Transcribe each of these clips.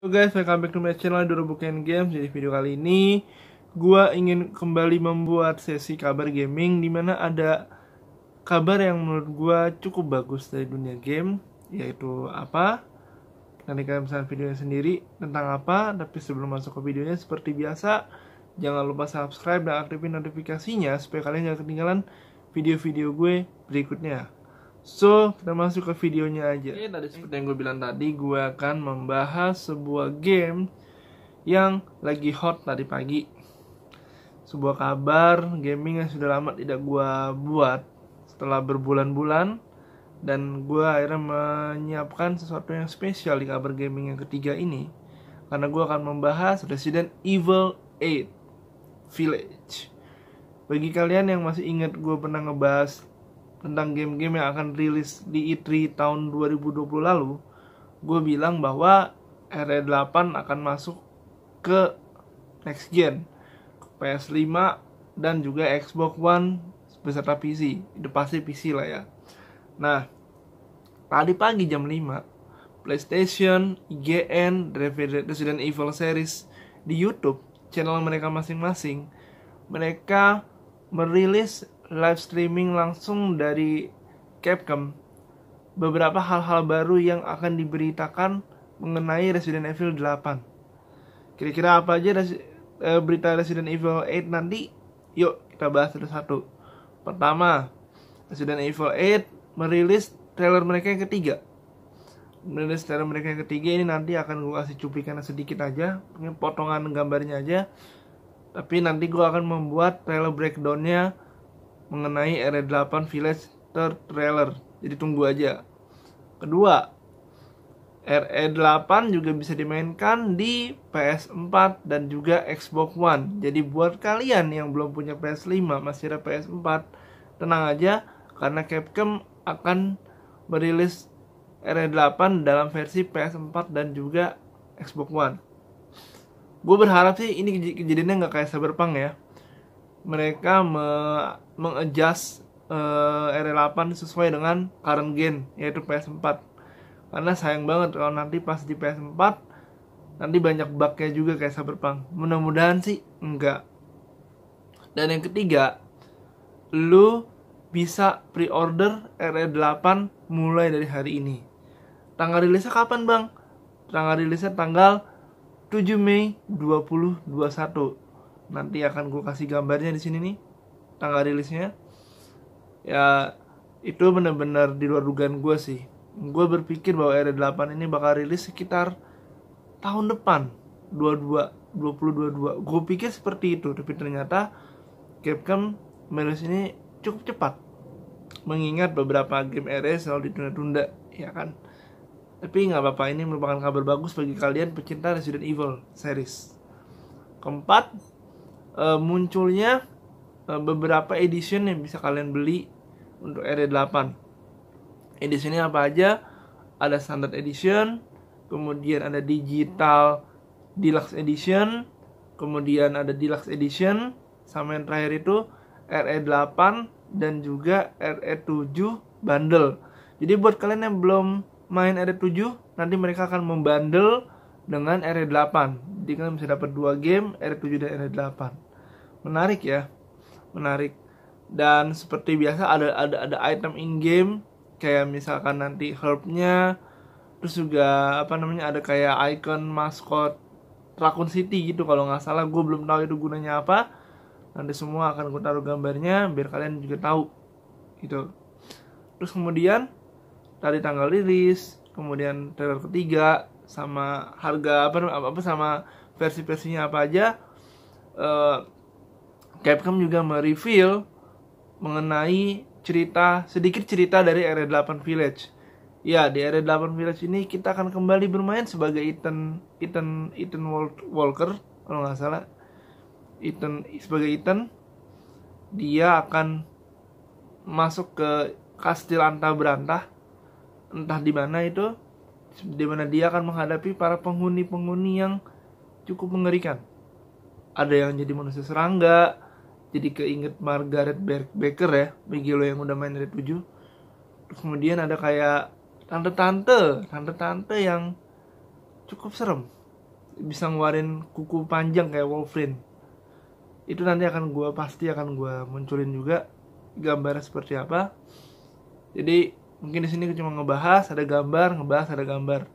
Halo guys, welcome back to my channel Dorobuken Games. Jadi video kali ini gua ingin kembali membuat sesi kabar gaming, dimana ada kabar yang menurut gua cukup bagus dari dunia game. Yaitu apa? Nanti kalian bisa videonya sendiri tentang apa. Tapi sebelum masuk ke videonya, seperti biasa, jangan lupa subscribe dan aktifin notifikasinya supaya kalian gak ketinggalan video-video gue berikutnya. So, kita masuk ke videonya aja. Oke, tadi seperti yang gue bilang tadi, gue akan membahas sebuah game yang lagi hot tadi pagi. Sebuah kabar gaming yang sudah lama tidak gue buat setelah berbulan-bulan. Dan gue akhirnya menyiapkan sesuatu yang spesial di kabar gaming yang ketiga ini. Karena gue akan membahas Resident Evil 8 Village. Bagi kalian yang masih ingat gue pernah ngebahas tentang game-game yang akan rilis di E3 tahun 2020 lalu, gue bilang bahwa RE8 akan masuk ke next gen, ke PS5 dan juga Xbox One beserta PC. Itu pasti PC lah ya. Nah, tadi pagi jam 5, PlayStation, IGN, Resident Evil series di YouTube, channel mereka masing-masing, mereka merilis live streaming langsung dari Capcom beberapa hal-hal baru yang akan diberitakan mengenai Resident Evil 8. Kira-kira apa aja berita Resident Evil 8 nanti? Yuk kita bahas satu-satu. Pertama, Resident Evil 8 merilis trailer mereka yang ketiga. Merilis trailer mereka yang ketiga ini nanti akan gue kasih cuplikan sedikit aja, mungkin potongan gambarnya aja. Tapi nanti gue akan membuat trailer breakdownnya mengenai RE8 Village trailer. Jadi tunggu aja. Kedua, RE8 juga bisa dimainkan di PS4 dan juga Xbox One. Jadi buat kalian yang belum punya PS5 masih ada PS4, tenang aja karena Capcom akan merilis RE8 dalam versi PS4 dan juga Xbox One. Gue berharap sih ini kejadiannya nggak kayak Cyberpunk ya. Mereka mengadjust RE8 sesuai dengan current gen, yaitu PS4. Karena sayang banget kalau nanti pas di PS4 nanti banyak bugnya juga kayak Cyberpunk. Mudah-mudahan sih enggak. Dan yang ketiga, lu bisa pre-order RE8 mulai dari hari ini. Tanggal rilisnya kapan, Bang? Tanggal rilisnya tanggal 7 Mei 2021. Nanti akan gue kasih gambarnya di sini nih, tanggal rilisnya. Ya, itu benar-benar di luar dugaan gue sih. Gue berpikir bahwa RE8 ini bakal rilis sekitar tahun depan, 2022. Gue pikir seperti itu, tapi ternyata Capcom merilis ini cukup cepat. Mengingat beberapa game RE selalu ditunda-tunda, ya kan? Tapi nggak apa-apa, ini merupakan kabar bagus bagi kalian pecinta Resident Evil series. Keempat, munculnya beberapa edition yang bisa kalian beli untuk RE8. Editionnya apa aja? Ada standard edition, kemudian ada digital deluxe edition, kemudian ada deluxe edition, sama yang terakhir itu RE8 dan juga RE7 bundle. Jadi buat kalian yang belum main RE7, nanti mereka akan membundle dengan RE8. Jadi kalian bisa dapat 2 game, RE7 dan RE8. Menarik ya, menarik. Dan seperti biasa ada item in game, kayak misalkan nanti herbnya, terus juga ada kayak icon maskot Raccoon City gitu kalau nggak salah. Gue belum tahu itu gunanya apa. Nanti semua akan gue taruh gambarnya biar kalian juga tahu gitu. Terus kemudian tadi tanggal rilis, kemudian trailer ketiga, sama harga sama versi-versinya apa aja. Capcom juga mereveal mengenai sedikit cerita dari RE8 Village. Ya, di RE8 Village ini kita akan kembali bermain sebagai Ethan Walker kalau nggak salah. Sebagai Ethan, dia akan masuk ke Kastil Anta Berantah, entah di mana itu, di mana dia akan menghadapi para penghuni yang cukup mengerikan. Ada yang jadi manusia serangga, jadi keinget Margaret Baker ya, bagi lo yang udah main RE7. Terus kemudian ada kayak tante-tante yang cukup serem. bisa ngeluarin kuku panjang kayak Wolverine. Itu nanti pasti akan gue munculin juga gambarnya seperti apa. Jadi mungkin di sini cuma ngebahas ada gambar.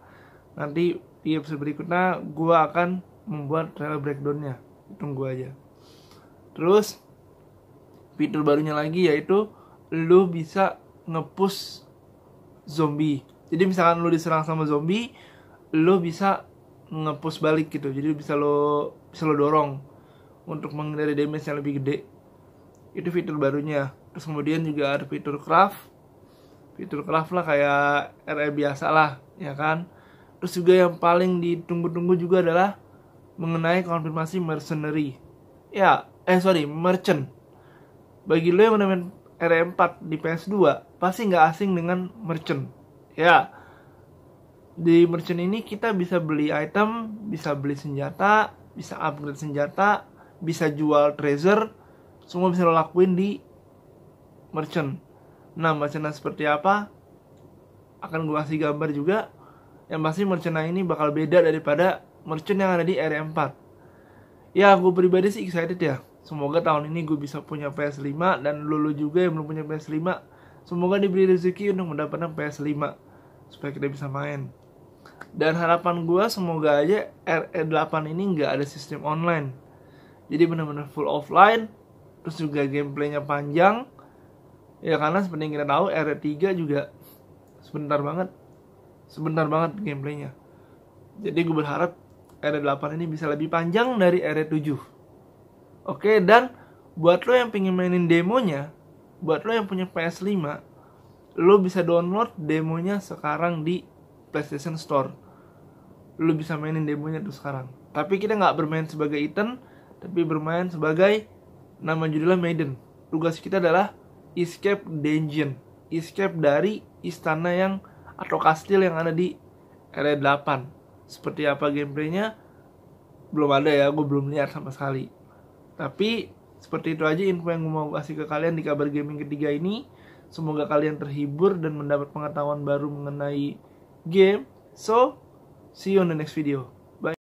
Nanti di episode berikutnya gue akan membuat trailer breakdownnya. Tunggu aja. Terus fitur barunya lagi yaitu lu bisa nge-push zombie. Jadi misalkan lu diserang sama zombie, lu bisa nge-push balik gitu. Jadi bisa lo dorong untuk menghindari damage yang lebih gede. Itu fitur barunya. Terus kemudian juga ada fitur craft lah kayak RE biasa lah, ya kan. Terus juga yang paling ditunggu-tunggu juga adalah mengenai konfirmasi mercenary. Merchant. Bagi lo yang main RE4 di PS2 pasti nggak asing dengan merchant. Ya, di merchant ini kita bisa beli item, bisa beli senjata, bisa upgrade senjata, bisa jual treasure, semua bisa lo lakuin di merchant. Nah, merchant seperti apa akan gue kasih gambar juga. Yang pasti merchant ini bakal beda daripada merchant yang ada di RE4. Ya, gue pribadi sih excited ya. Semoga tahun ini gue bisa punya PS5, dan lu juga yang belum punya PS5, semoga diberi rezeki untuk mendapatkan PS5 supaya kita bisa main. Dan harapan gue semoga aja RE8 ini nggak ada sistem online. Jadi benar-benar full offline. Terus juga gameplaynya panjang. Ya karena seperti yang kita tahu RE3 juga sebentar banget gameplaynya. Jadi gue berharap RE8 ini bisa lebih panjang dari RE7. Oke, dan buat lo yang pengen mainin demonya, buat lo yang punya PS5, lo bisa download demonya sekarang di PlayStation Store. Lo bisa mainin demonya tuh sekarang. Tapi kita nggak bermain sebagai Ethan, tapi bermain sebagai, nama judulnya Maiden. Tugas kita adalah escape dungeon, escape dari istana atau kastil yang ada di RE8. Seperti apa gameplaynya belum ada ya, gue belum lihat sama sekali. Tapi seperti itu aja info yang gue mau kasih ke kalian di kabar gaming ketiga ini. Semoga kalian terhibur dan mendapat pengetahuan baru mengenai game. So, see you on the next video.